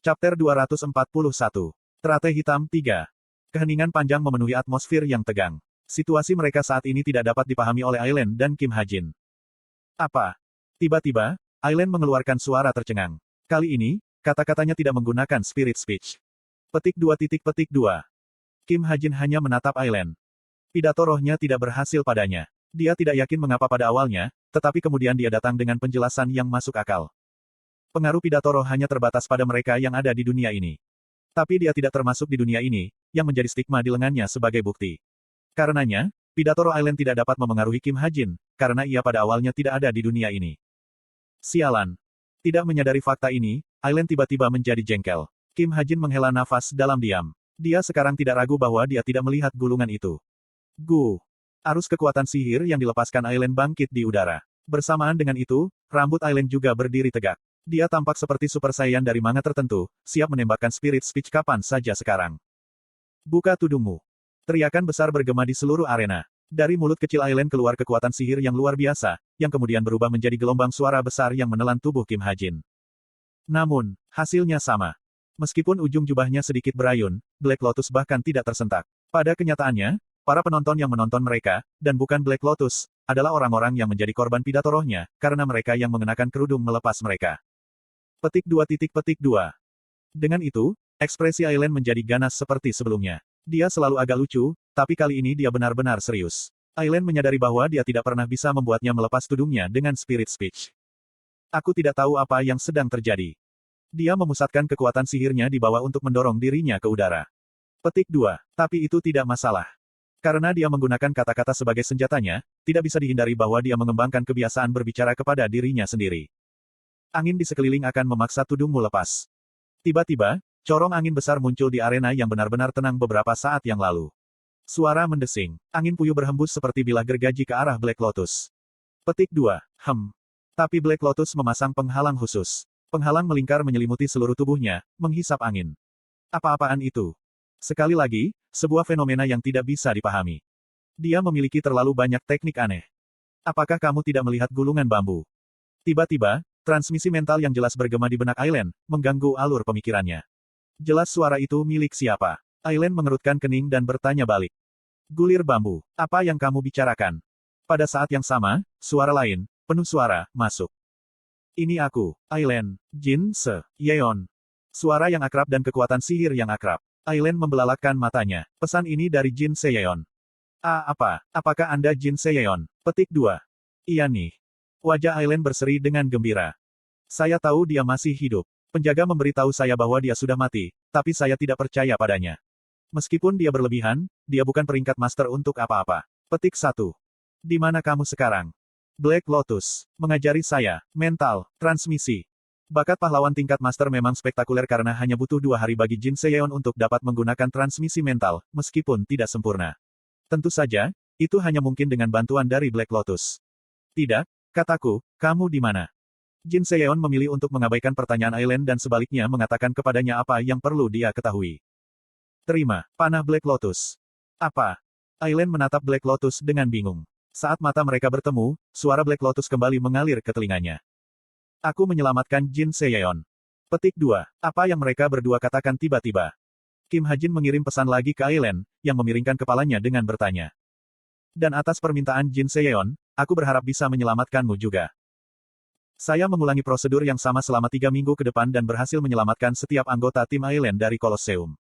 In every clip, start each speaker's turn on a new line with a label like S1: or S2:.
S1: Chapter 241. Teratai Hitam 3. Keheningan panjang memenuhi atmosfer yang tegang. Situasi mereka saat ini tidak dapat dipahami oleh Aileen dan Kim Ha-jin. Apa? Tiba-tiba, Aileen mengeluarkan suara tercengang. Kali ini, kata-katanya tidak menggunakan spirit speech. Petik 2. Kim Ha-jin hanya menatap Aileen. Pidato rohnya tidak berhasil padanya. Dia tidak yakin mengapa pada awalnya, tetapi kemudian dia datang dengan penjelasan yang masuk akal. Pengaruh pidato roh hanya terbatas pada mereka yang ada di dunia ini. Tapi dia tidak termasuk di dunia ini, yang menjadi stigma di lengannya sebagai bukti. Karenanya, pidato roh Aileen tidak dapat memengaruhi Kim Ha-jin, karena ia pada awalnya tidak ada di dunia ini. Sialan. Tidak menyadari fakta ini, Aileen tiba-tiba menjadi jengkel. Kim Ha-jin menghela nafas dalam diam. Dia sekarang tidak ragu bahwa dia tidak melihat gulungan itu. Arus kekuatan sihir yang dilepaskan Aileen bangkit di udara. Bersamaan dengan itu, rambut Aileen juga berdiri tegak. Dia tampak seperti Super Saiyan dari manga tertentu, siap menembakkan spirit speech kapan saja sekarang. Buka tudungmu. Teriakan besar bergema di seluruh arena. Dari mulut kecil Aileen keluar kekuatan sihir yang luar biasa, yang kemudian berubah menjadi gelombang suara besar yang menelan tubuh Kim Ha-jin. Namun, hasilnya sama. Meskipun ujung jubahnya sedikit berayun, Black Lotus bahkan tidak tersentak. Pada kenyataannya, para penonton yang menonton mereka, dan bukan Black Lotus, adalah orang-orang yang menjadi korban pidato rohnya, karena mereka yang mengenakan kerudung melepas mereka. Petik 2. Dengan itu, ekspresi Aileen menjadi ganas seperti sebelumnya. Dia selalu agak lucu, tapi kali ini dia benar-benar serius. Aileen menyadari bahwa dia tidak pernah bisa membuatnya melepas tudungnya dengan spirit speech. Aku tidak tahu apa yang sedang terjadi. Dia memusatkan kekuatan sihirnya di bawah untuk mendorong dirinya ke udara. Petik 2. Tapi itu tidak masalah. Karena dia menggunakan kata-kata sebagai senjatanya, tidak bisa dihindari bahwa dia mengembangkan kebiasaan berbicara kepada dirinya sendiri. Angin di sekeliling akan memaksa tudungmu lepas. Tiba-tiba, corong angin besar muncul di arena yang benar-benar tenang beberapa saat yang lalu. Suara mendesing. Angin puyuh berhembus seperti bilah gergaji ke arah Black Lotus. Petik 2. Tapi Black Lotus memasang penghalang khusus. Penghalang melingkar menyelimuti seluruh tubuhnya, menghisap angin. Apa-apaan itu? Sekali lagi, sebuah fenomena yang tidak bisa dipahami. Dia memiliki terlalu banyak teknik aneh. Apakah kamu tidak melihat gulungan bambu? Tiba-tiba, transmisi mental yang jelas bergema di benak Aileen, mengganggu alur pemikirannya. Jelas suara itu milik siapa? Aileen mengerutkan kening dan bertanya balik. Gulir bambu, apa yang kamu bicarakan? Pada saat yang sama, suara lain, penuh suara, masuk. Ini aku, Aileen, Jin Se Yeon. Suara yang akrab dan kekuatan sihir yang akrab. Aileen membelalakkan matanya. Pesan ini dari Jin Se Yeon. Apakah Anda Jin Se Yeon? Petik 2. Iya nih. Wajah Aileen berseri dengan gembira. Saya tahu dia masih hidup. Penjaga memberitahu saya bahwa dia sudah mati, tapi saya tidak percaya padanya. Meskipun dia berlebihan, dia bukan peringkat master untuk apa-apa. Petik 1. Di mana kamu sekarang? Black Lotus. Mengajari saya, mental, transmisi. Bakat pahlawan tingkat master memang spektakuler karena hanya butuh 2 hari bagi Jin Se Yeon untuk dapat menggunakan transmisi mental, meskipun tidak sempurna. Tentu saja, itu hanya mungkin dengan bantuan dari Black Lotus. Tidak, kataku, kamu di mana? Jin Se Yeon memilih untuk mengabaikan pertanyaan Aileen dan sebaliknya mengatakan kepadanya apa yang perlu dia ketahui. Terima, panah Black Lotus. Apa? Aileen menatap Black Lotus dengan bingung. Saat mata mereka bertemu, suara Black Lotus kembali mengalir ke telinganya. Aku menyelamatkan Jin Se Yeon. Petik 2. Apa yang mereka berdua katakan tiba-tiba? Kim Ha-jin mengirim pesan lagi ke Aileen, yang memiringkan kepalanya dengan bertanya. Dan atas permintaan Jin Se Yeon, aku berharap bisa menyelamatkanmu juga. Saya mengulangi prosedur yang sama selama 3 minggu ke depan dan berhasil menyelamatkan setiap anggota tim Aileen dari Kolosseum.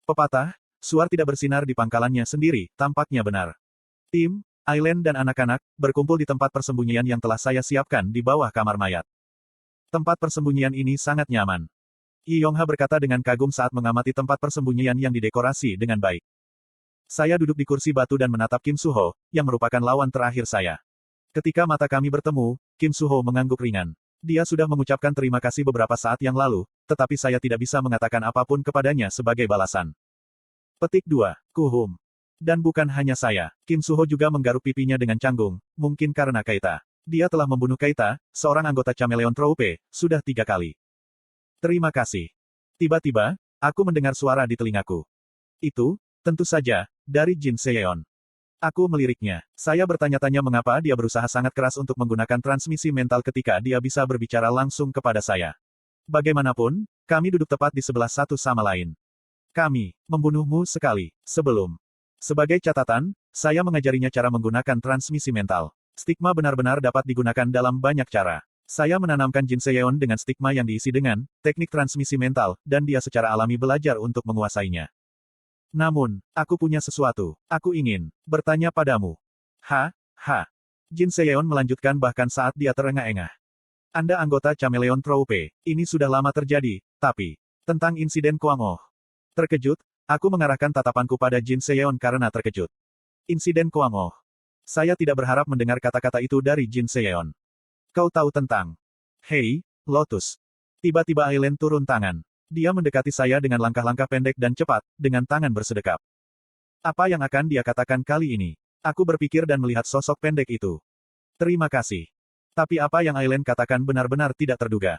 S1: Pepatah, suar tidak bersinar di pangkalannya sendiri, tampaknya benar. Tim, Aileen dan anak-anak, berkumpul di tempat persembunyian yang telah saya siapkan di bawah kamar mayat. Tempat persembunyian ini sangat nyaman. Yi Yongha berkata dengan kagum saat mengamati tempat persembunyian yang didekorasi dengan baik. Saya duduk di kursi batu dan menatap Kim Suho, yang merupakan lawan terakhir saya. Ketika mata kami bertemu, Kim Suho mengangguk ringan. Dia sudah mengucapkan terima kasih beberapa saat yang lalu, tetapi saya tidak bisa mengatakan apapun kepadanya sebagai balasan. Petik 2. Kuhum. Dan bukan hanya saya, Kim Suho juga menggaruk pipinya dengan canggung, mungkin karena Keita. Dia telah membunuh Keita, seorang anggota Chameleon Troupe, sudah 3 kali. Terima kasih. Tiba-tiba, aku mendengar suara di telingaku. Itu, tentu saja, dari Jin Se Yeon. Aku meliriknya. Saya bertanya-tanya mengapa dia berusaha sangat keras untuk menggunakan transmisi mental ketika dia bisa berbicara langsung kepada saya. Bagaimanapun, kami duduk tepat di sebelah satu sama lain. Kami membunuhmu sekali sebelum. Sebagai catatan, saya mengajarinya cara menggunakan transmisi mental. Stigma benar-benar dapat digunakan dalam banyak cara. Saya menanamkan Jin Seyeon dengan stigma yang diisi dengan teknik transmisi mental, dan dia secara alami belajar untuk menguasainya. Namun, aku punya sesuatu. Aku ingin bertanya padamu. Jin Seyeon melanjutkan bahkan saat dia terengah-engah. Anda anggota Chameleon Troupe. Ini sudah lama terjadi, tapi tentang insiden Kwang Oh. Terkejut, aku mengarahkan tatapanku pada Jin Seyeon karena terkejut. Insiden Kwang Oh. Saya tidak berharap mendengar kata-kata itu dari Jin Seyeon. Kau tahu tentang... Hei, Lotus. Tiba-tiba Aileen turun tangan. Dia mendekati saya dengan langkah-langkah pendek dan cepat, dengan tangan bersedekap. Apa yang akan dia katakan kali ini? Aku berpikir dan melihat sosok pendek itu. Terima kasih. Tapi apa yang Aileen katakan benar-benar tidak terduga.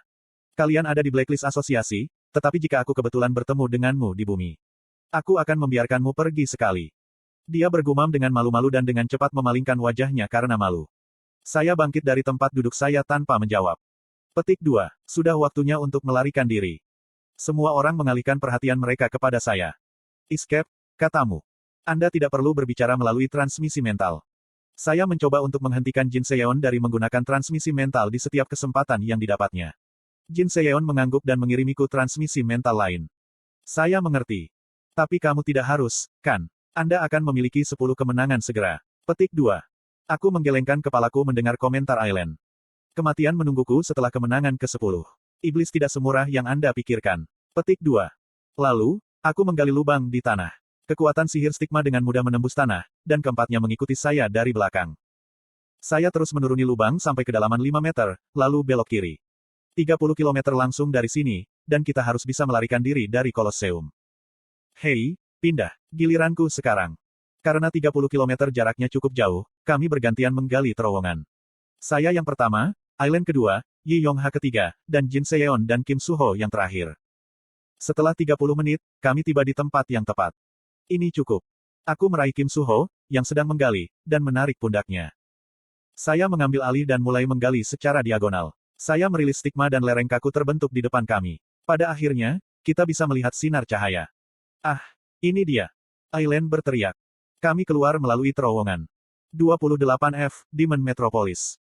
S1: Kalian ada di blacklist asosiasi, tetapi jika aku kebetulan bertemu denganmu di bumi, aku akan membiarkanmu pergi sekali. Dia bergumam dengan malu-malu dan dengan cepat memalingkan wajahnya karena malu. Saya bangkit dari tempat duduk saya tanpa menjawab. Petik 2. Sudah waktunya untuk melarikan diri. Semua orang mengalihkan perhatian mereka kepada saya. Escape, katamu. Anda tidak perlu berbicara melalui transmisi mental. Saya mencoba untuk menghentikan Jin Seyeon dari menggunakan transmisi mental di setiap kesempatan yang didapatnya. Jin Seyeon mengangguk dan mengirimiku transmisi mental lain. Saya mengerti. Tapi kamu tidak harus, kan? Anda akan memiliki 10 kemenangan segera. Petik 2. Aku menggelengkan kepalaku mendengar komentar Aileen. Kematian menungguku setelah kemenangan ke-10. Iblis tidak semurah yang Anda pikirkan. Petik 2. Lalu, aku menggali lubang di tanah. Kekuatan sihir stigma dengan mudah menembus tanah, dan keempatnya mengikuti saya dari belakang. Saya terus menuruni lubang sampai kedalaman 5 meter, lalu belok kiri. 30 kilometer langsung dari sini, dan kita harus bisa melarikan diri dari Kolosseum. Hei, pindah. Giliranku sekarang. Karena 30 kilometer jaraknya cukup jauh, kami bergantian menggali terowongan. Saya yang pertama, Aileen kedua, Yi Yongha ketiga, dan Jin Seyeon dan Kim Suho yang terakhir. Setelah 30 menit, kami tiba di tempat yang tepat. Ini cukup. Aku meraih Kim Suho, yang sedang menggali, dan menarik pundaknya. Saya mengambil alih dan mulai menggali secara diagonal. Saya merilis stigma dan lereng kaku terbentuk di depan kami. Pada akhirnya, kita bisa melihat sinar cahaya. Ah, ini dia. Aileen berteriak. Kami keluar melalui terowongan. 28F, Demon Metropolis.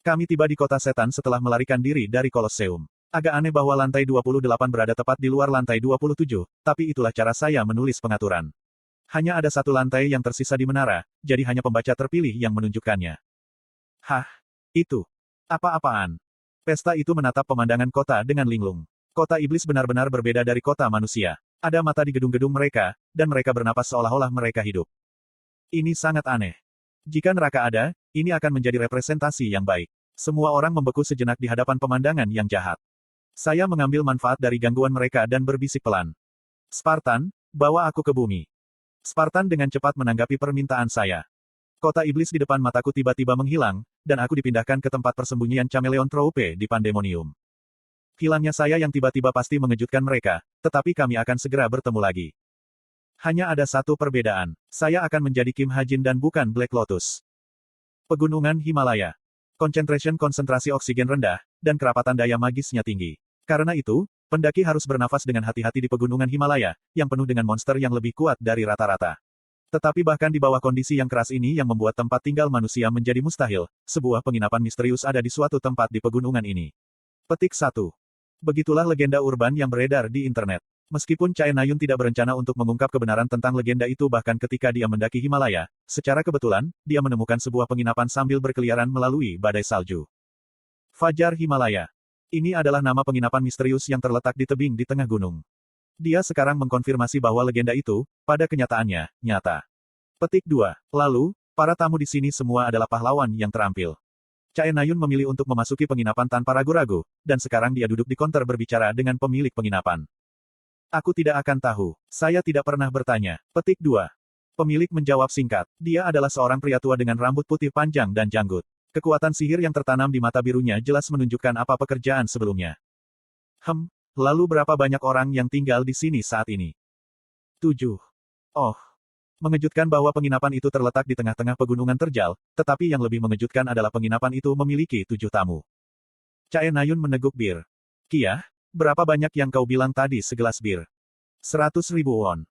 S1: Kami tiba di kota setan setelah melarikan diri dari Kolosseum. Agak aneh bahwa lantai 28 berada tepat di luar lantai 27, tapi itulah cara saya menulis pengaturan. Hanya ada satu lantai yang tersisa di menara, jadi hanya pembaca terpilih yang menunjukkannya. Hah? Itu. Apa-apaan? Pesta itu menatap pemandangan kota dengan linglung. Kota iblis benar-benar berbeda dari kota manusia. Ada mata di gedung-gedung mereka, dan mereka bernapas seolah-olah mereka hidup. Ini sangat aneh. Jika neraka ada, ini akan menjadi representasi yang baik. Semua orang membeku sejenak di hadapan pemandangan yang jahat. Saya mengambil manfaat dari gangguan mereka dan berbisik pelan. Spartan, bawa aku ke bumi. Spartan dengan cepat menanggapi permintaan saya. Kota iblis di depan mataku tiba-tiba menghilang, dan aku dipindahkan ke tempat persembunyian Chameleon Troupe di Pandemonium. Hilangnya saya yang tiba-tiba pasti mengejutkan mereka, tetapi kami akan segera bertemu lagi. Hanya ada satu perbedaan. Saya akan menjadi Kim Ha-jin dan bukan Black Lotus. Pegunungan Himalaya. Konsentrasi oksigen rendah, dan kerapatan daya magisnya tinggi. Karena itu, pendaki harus bernafas dengan hati-hati di pegunungan Himalaya, yang penuh dengan monster yang lebih kuat dari rata-rata. Tetapi bahkan di bawah kondisi yang keras ini yang membuat tempat tinggal manusia menjadi mustahil, sebuah penginapan misterius ada di suatu tempat di pegunungan ini. Petik 1. Begitulah legenda urban yang beredar di internet. Meskipun Chae Na-yun tidak berencana untuk mengungkap kebenaran tentang legenda itu bahkan ketika dia mendaki Himalaya, secara kebetulan, dia menemukan sebuah penginapan sambil berkeliaran melalui badai salju. Fajar Himalaya. Ini adalah nama penginapan misterius yang terletak di tebing di tengah gunung. Dia sekarang mengkonfirmasi bahwa legenda itu, pada kenyataannya, nyata. Petik 2. Lalu, para tamu di sini semua adalah pahlawan yang terampil. Chae Na-yun memilih untuk memasuki penginapan tanpa ragu-ragu, dan sekarang dia duduk di konter berbicara dengan pemilik penginapan. Aku tidak akan tahu. Saya tidak pernah bertanya. Petik 2. Pemilik menjawab singkat. Dia adalah seorang pria tua dengan rambut putih panjang dan janggut. Kekuatan sihir yang tertanam di mata birunya jelas menunjukkan apa pekerjaan sebelumnya. Lalu berapa banyak orang yang tinggal di sini saat ini? 7. Oh. Mengejutkan bahwa penginapan itu terletak di tengah-tengah pegunungan terjal, tetapi yang lebih mengejutkan adalah penginapan itu memiliki 7 tamu. Chae Na-yun meneguk bir. Kia, Berapa banyak yang kau bilang tadi segelas bir? 100.000 won.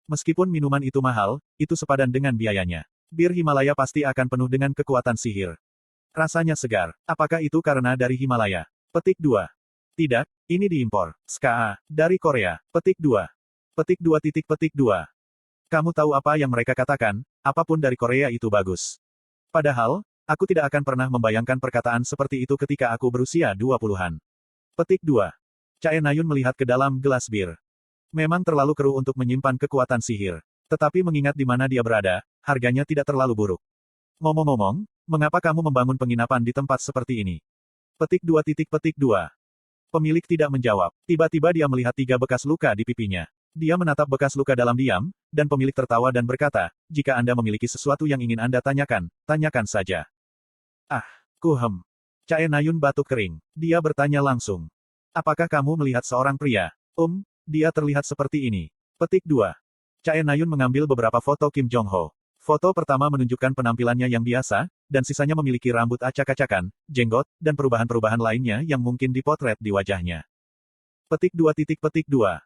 S1: Meskipun minuman itu mahal, itu sepadan dengan biayanya. Bir Himalaya pasti akan penuh dengan kekuatan sihir. Rasanya segar. Apakah itu karena dari Himalaya? Petik 2. Tidak, ini diimpor. SKA, dari Korea. Petik 2. Petik 2 titik petik 2. Kamu tahu apa yang mereka katakan, apapun dari Korea itu bagus. Padahal, aku tidak akan pernah membayangkan perkataan seperti itu ketika aku berusia 20-an. Petik 2. Chae Nayun melihat ke dalam gelas bir. Memang terlalu keruh untuk menyimpan kekuatan sihir. Tetapi mengingat di mana dia berada, harganya tidak terlalu buruk. Ngomong-ngomong, mengapa kamu membangun penginapan di tempat seperti ini? Petik 2 titik petik 2. Pemilik tidak menjawab. Tiba-tiba dia melihat 3 bekas luka di pipinya. Dia menatap bekas luka dalam diam, dan pemilik tertawa dan berkata, jika Anda memiliki sesuatu yang ingin Anda tanyakan, tanyakan saja. Ah, kuhem. Chae Nayun batuk kering. Dia bertanya langsung. Apakah kamu melihat seorang pria? Dia terlihat seperti ini. Petik 2. Chae Nayun mengambil beberapa foto Kim Jong-ho. Foto pertama menunjukkan penampilannya yang biasa, dan sisanya memiliki rambut acak-acakan, jenggot, dan perubahan-perubahan lainnya yang mungkin dipotret di wajahnya. Petik 2 titik petik 2.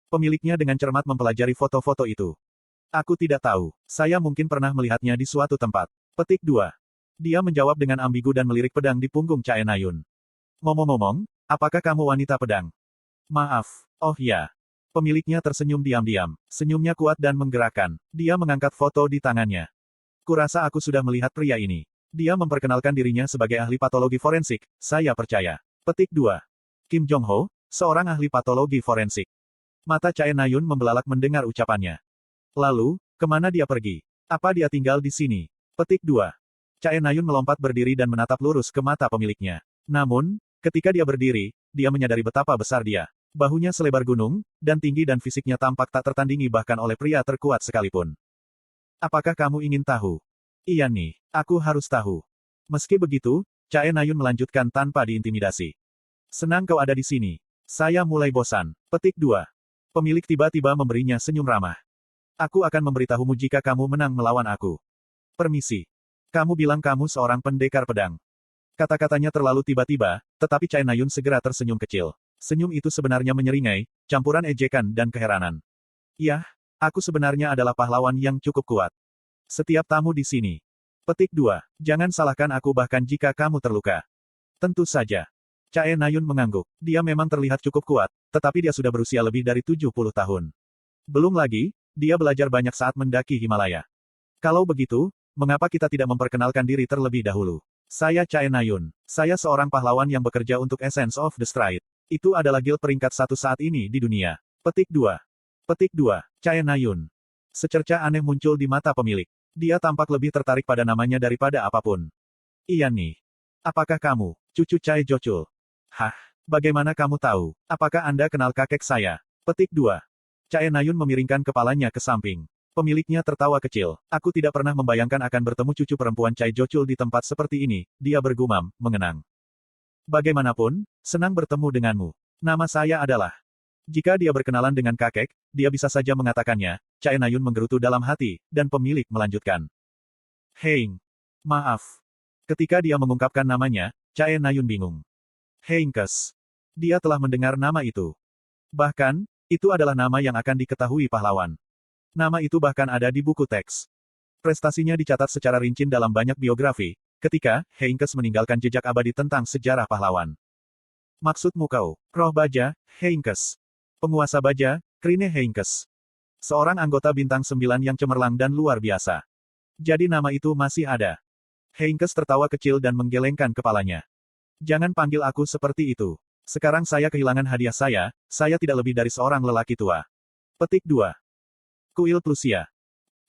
S1: Pemiliknya dengan cermat mempelajari foto-foto itu. Aku tidak tahu. Saya mungkin pernah melihatnya di suatu tempat. Petik 2. Dia menjawab dengan ambigu dan melirik pedang di punggung Chae Nayun. Ngomong-ngomong, apakah kamu wanita pedang? Maaf. Oh ya. Pemiliknya tersenyum diam-diam. Senyumnya kuat dan menggerakkan. Dia mengangkat foto di tangannya. Kurasa aku sudah melihat pria ini. Dia memperkenalkan dirinya sebagai ahli patologi forensik, saya percaya. Petik 2. Kim Jong-ho, seorang ahli patologi forensik. Mata Chae Nayun membelalak mendengar ucapannya. Lalu, kemana dia pergi? Apa dia tinggal di sini? Petik 2. Chae Nayun melompat berdiri dan menatap lurus ke mata pemiliknya. Namun, ketika dia berdiri, dia menyadari betapa besar dia. Bahunya selebar gunung, dan tinggi dan fisiknya tampak tak tertandingi bahkan oleh pria terkuat sekalipun. Apakah kamu ingin tahu? Iya nih, aku harus tahu. Meski begitu, Chae Nayun melanjutkan tanpa diintimidasi. Senang kau ada di sini. Saya mulai bosan. Petik 2. Pemilik tiba-tiba memberinya senyum ramah. Aku akan memberitahumu jika kamu menang melawan aku. Permisi. Kamu bilang kamu seorang pendekar pedang. Kata-katanya terlalu tiba-tiba, tetapi Chae Nayun segera tersenyum kecil. Senyum itu sebenarnya menyeringai, campuran ejekan dan keheranan. Yah, aku sebenarnya adalah pahlawan yang cukup kuat. Setiap tamu di sini. Petik 2. Jangan salahkan aku bahkan jika kamu terluka. Tentu saja. Chae Nayun mengangguk. Dia memang terlihat cukup kuat, tetapi dia sudah berusia lebih dari 70 tahun. Belum lagi, dia belajar banyak saat mendaki Himalaya. Kalau begitu, mengapa kita tidak memperkenalkan diri terlebih dahulu? Saya Chae Nayun. Saya seorang pahlawan yang bekerja untuk Essence of the Stride. Itu adalah guild peringkat 1 saat ini di dunia. Petik 2. Petik 2. Chae Nayun. Secerca aneh muncul di mata pemilik. Dia tampak lebih tertarik pada namanya daripada apapun. Iya nih. Apakah kamu, cucu Chae Jochul? Hah? Bagaimana kamu tahu? Apakah Anda kenal kakek saya? Petik 2. Chae Nayun memiringkan kepalanya ke samping. Pemiliknya tertawa kecil. Aku tidak pernah membayangkan akan bertemu cucu perempuan Chae Jochul di tempat seperti ini, dia bergumam, mengenang. Bagaimanapun, senang bertemu denganmu. Nama saya adalah. Jika dia berkenalan dengan kakek, dia bisa saja mengatakannya. Chae Nayun menggerutu dalam hati, dan pemilik melanjutkan. Hein. Maaf. Ketika dia mengungkapkan namanya, Chae Nayun bingung. Heinkes. Dia telah mendengar nama itu. Bahkan, itu adalah nama yang akan diketahui pahlawan. Nama itu bahkan ada di buku teks. Prestasinya dicatat secara rinci dalam banyak biografi, ketika Heinkes meninggalkan jejak abadi tentang sejarah pahlawan. Maksudmu kau, roh baja, Heinkes. Penguasa baja, Krine Heinkes. Seorang anggota bintang 9 yang cemerlang dan luar biasa. Jadi nama itu masih ada. Heinkes tertawa kecil dan menggelengkan kepalanya. Jangan panggil aku seperti itu. Sekarang saya kehilangan hadiah saya tidak lebih dari seorang lelaki tua. Petik 2. Kuil Plusia.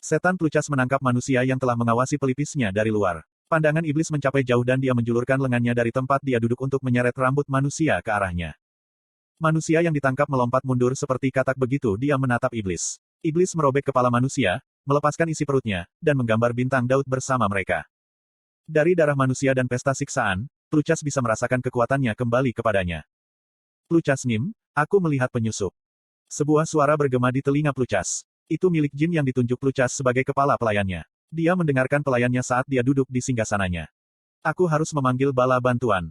S1: Setan Plucas menangkap manusia yang telah mengawasi pelipisnya dari luar. Pandangan iblis mencapai jauh dan dia menjulurkan lengannya dari tempat dia duduk untuk menyeret rambut manusia ke arahnya. Manusia yang ditangkap melompat mundur seperti katak begitu dia menatap iblis. Iblis merobek kepala manusia, melepaskan isi perutnya, dan menggambar bintang Daud bersama mereka. Dari darah manusia dan pesta siksaan, Plucas bisa merasakan kekuatannya kembali kepadanya. Plucas Nim, aku melihat penyusup. Sebuah suara bergema di telinga Plucas. Itu milik jin yang ditunjuk Plucas sebagai kepala pelayannya. Dia mendengarkan pelayannya saat dia duduk di singgasananya. Aku harus memanggil bala bantuan.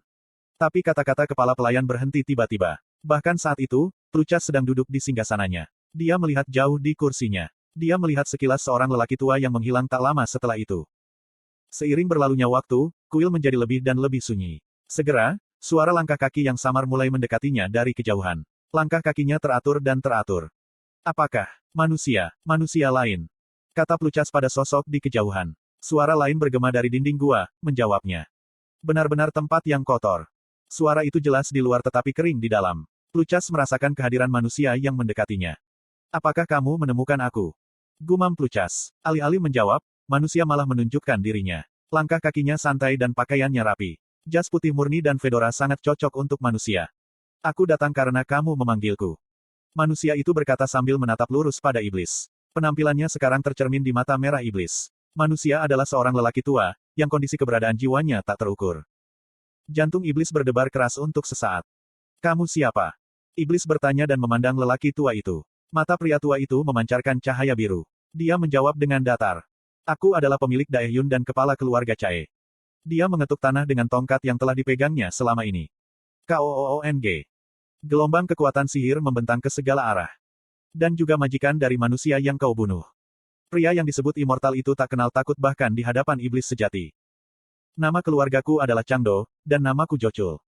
S1: Tapi kata-kata kepala pelayan berhenti tiba-tiba. Bahkan saat itu, Pluchas sedang duduk di singgasananya. Dia melihat jauh di kursinya. Dia melihat sekilas seorang lelaki tua yang menghilang tak lama setelah itu. Seiring berlalunya waktu, kuil menjadi lebih dan lebih sunyi. Segera, suara langkah kaki yang samar mulai mendekatinya dari kejauhan. Langkah kakinya teratur dan teratur. Apakah manusia lain? Kata Pluchas pada sosok di kejauhan. Suara lain bergema dari dinding gua, menjawabnya. Benar-benar tempat yang kotor. Suara itu jelas di luar tetapi kering di dalam. Pluchas merasakan kehadiran manusia yang mendekatinya. Apakah kamu menemukan aku? Gumam Pluchas. Alih-alih menjawab, manusia malah menunjukkan dirinya. Langkah kakinya santai dan pakaiannya rapi. Jas putih murni dan fedora sangat cocok untuk manusia. Aku datang karena kamu memanggilku. Manusia itu berkata sambil menatap lurus pada iblis. Penampilannya sekarang tercermin di mata merah iblis. Manusia adalah seorang lelaki tua, yang kondisi keberadaan jiwanya tak terukur. Jantung iblis berdebar keras untuk sesaat. Kamu siapa? Iblis bertanya dan memandang lelaki tua itu. Mata pria tua itu memancarkan cahaya biru. Dia menjawab dengan datar. Aku adalah pemilik Daehyun dan kepala keluarga Chae. Dia mengetuk tanah dengan tongkat yang telah dipegangnya selama ini. KOOONG. Gelombang kekuatan sihir membentang ke segala arah. Dan juga majikan dari manusia yang kau bunuh. Pria yang disebut immortal itu tak kenal takut bahkan di hadapan iblis sejati. Nama keluargaku adalah Changdo, dan namaku Jochul.